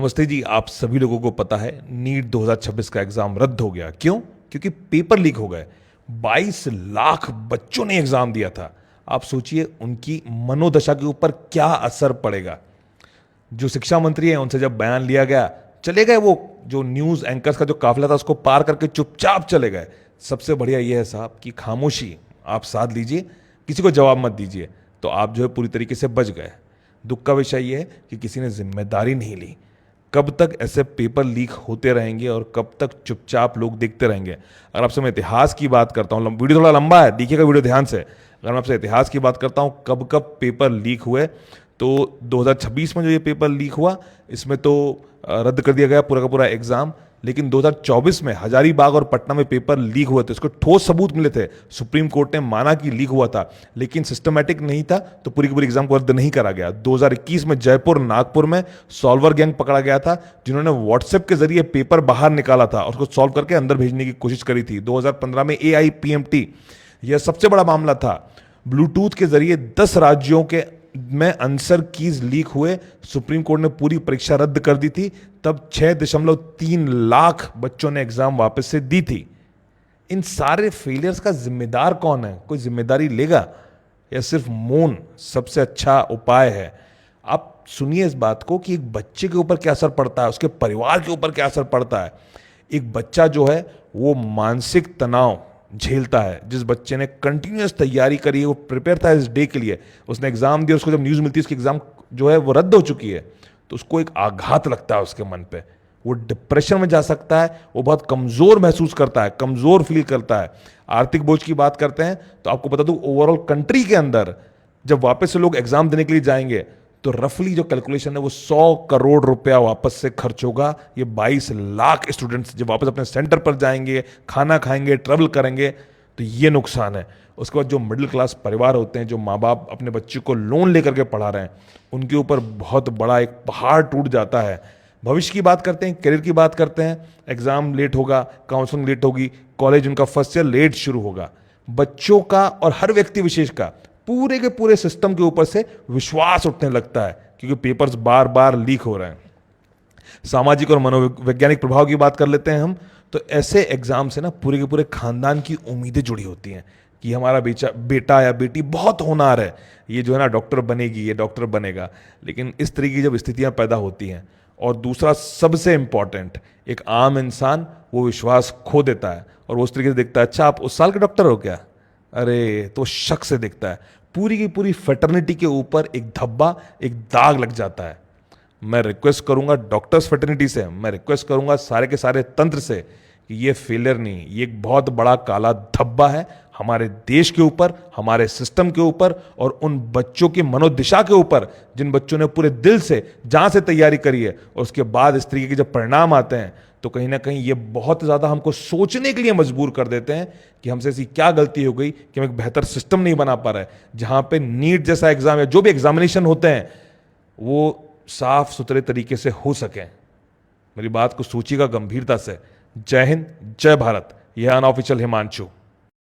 नमस्ते जी। आप सभी लोगों को पता है नीट 2026 का एग्जाम रद्द हो गया। क्यों? क्योंकि पेपर लीक हो गए। 22 लाख बच्चों ने एग्जाम दिया था। आप सोचिए उनकी मनोदशा के ऊपर क्या असर पड़ेगा। जो शिक्षा मंत्री हैं उनसे जब बयान लिया गया, चले गए। वो जो न्यूज एंकर्स का जो काफिला था उसको पार करके चुपचाप चले गए। सबसे बढ़िया यह है साहब कि खामोशी आप साध लीजिए, किसी को जवाब मत दीजिए, तो आप जो है पूरी तरीके से बच गए। दुख का विषय यह है कि किसी ने जिम्मेदारी नहीं ली। कब तक ऐसे पेपर लीक होते रहेंगे और कब तक चुपचाप लोग देखते रहेंगे? अगर आपसे मैं इतिहास की बात करता हूँ, वीडियो थोड़ा लंबा है, देखिएगा वीडियो ध्यान से। अगर मैं आपसे इतिहास की बात करता हूँ कब कब पेपर लीक हुए, तो 2026 में जो ये पेपर लीक हुआ इसमें तो रद्द कर दिया गया पूरा का पूरा एग्जाम। लेकिन 2024 में हजारीबाग और पटना में पेपर लीक हुए थे, उसको ठोस सबूत मिले थे। सुप्रीम कोर्ट ने माना कि लीक हुआ था, लेकिन सिस्टमैटिक नहीं था, तो पूरी की पूरी एग्जाम को रद्द नहीं करा गया। 2021 में जयपुर नागपुर में सॉल्वर गैंग पकड़ा गया था, जिन्होंने व्हाट्सएप के जरिए पेपर बाहर निकाला था और उसको सॉल्व करके अंदर भेजने की कोशिश करी थी। 2015 में AIPMT, यह सबसे बड़ा मामला था। ब्लूटूथ के जरिए 10 राज्यों के में आंसर कीज लीक हुए, सुप्रीम कोर्ट ने पूरी परीक्षा रद्द कर दी थी। तब 6.3 लाख बच्चों ने एग्जाम वापस से दी थी। इन सारे फेलियर्स का जिम्मेदार कौन है? कोई जिम्मेदारी लेगा या सिर्फ मौन सबसे अच्छा उपाय है? आप सुनिए इस बात को कि एक बच्चे के ऊपर क्या असर पड़ता है, उसके परिवार के ऊपर क्या असर पड़ता है। एक बच्चा जो है वो मानसिक तनाव झेलता है। जिस बच्चे ने कंटिन्यूअस तैयारी करी है, वो प्रिपेयर था इस डे के लिए, उसने एग्जाम दिया, उसको जब न्यूज़ मिलती है उसकी एग्जाम जो है वो रद्द हो चुकी है, तो उसको एक आघात लगता है उसके मन पे। वो डिप्रेशन में जा सकता है, वो बहुत कमज़ोर महसूस करता है, कमज़ोर फील करता है। आर्थिक बोझ की बात करते हैं तो आपको बता दूं, ओवरऑल कंट्री के अंदर जब वापस से लोग एग्जाम देने के लिए जाएंगे तो रफली जो कैलकुलेशन है वो 100 करोड़ रुपया वापस से खर्च होगा। ये 22 लाख स्टूडेंट्स जब वापस अपने सेंटर पर जाएंगे, खाना खाएंगे, ट्रैवल करेंगे, तो ये नुकसान है। उसके बाद जो मिडिल क्लास परिवार होते हैं, जो माँ बाप अपने बच्चे को लोन लेकर के पढ़ा रहे हैं, उनके ऊपर बहुत बड़ा एक पहाड़ टूट जाता है। भविष्य की बात करते हैं, करियर की बात करते हैं, एग्जाम लेट होगा, काउंसलिंग लेट होगी, कॉलेज उनका फर्स्ट ईयर लेट शुरू होगा। बच्चों का और हर व्यक्ति विशेष का पूरे के पूरे सिस्टम के ऊपर से विश्वास उठने लगता है, क्योंकि पेपर्स बार बार लीक हो रहे हैं। सामाजिक और मनोवैज्ञानिक प्रभाव की बात कर लेते हैं हम, तो ऐसे एग्जाम से ना पूरे के पूरे खानदान की उम्मीदें जुड़ी होती हैं कि हमारा बेटा या बेटी बहुत होनहार है, ये जो है ना डॉक्टर बनेगी, ये डॉक्टर बनेगा। लेकिन इस तरीके की जब स्थितियां पैदा होती हैं, और दूसरा सबसे इंपॉर्टेंट, एक आम इंसान वो विश्वास खो देता है और वो उस तरीके से देखता है, अच्छा आप उस साल के डॉक्टर हो क्या? अरे तो शक से दिखता है। पूरी की पूरी फेटर्निटी के ऊपर एक धब्बा, एक दाग लग जाता है। मैं रिक्वेस्ट करूंगा डॉक्टर्स फेटर्निटी से, मैं रिक्वेस्ट करूंगा सारे के सारे तंत्र से कि ये फेलियर नहीं, ये एक बहुत बड़ा काला धब्बा है हमारे देश के ऊपर, हमारे सिस्टम के ऊपर और उन बच्चों की मनोदिशा के ऊपर जिन बच्चों ने पूरे दिल से, जान से तैयारी करी है, और उसके बाद इस तरीके के जब परिणाम आते हैं तो कहीं ना कहीं ये बहुत ज़्यादा हमको सोचने के लिए मजबूर कर देते हैं कि हमसे ऐसी क्या गलती हो गई कि हम एक बेहतर सिस्टम नहीं बना पा रहे, जहां पे नीट जैसा एग्जाम या जो भी एग्जामिनेशन होते हैं वो साफ सुथरे तरीके से हो सकें। मेरी बात को सोचिएगा गंभीरता से। जय हिंद, जय भारत। यह अनऑफिशियल हिमांशु।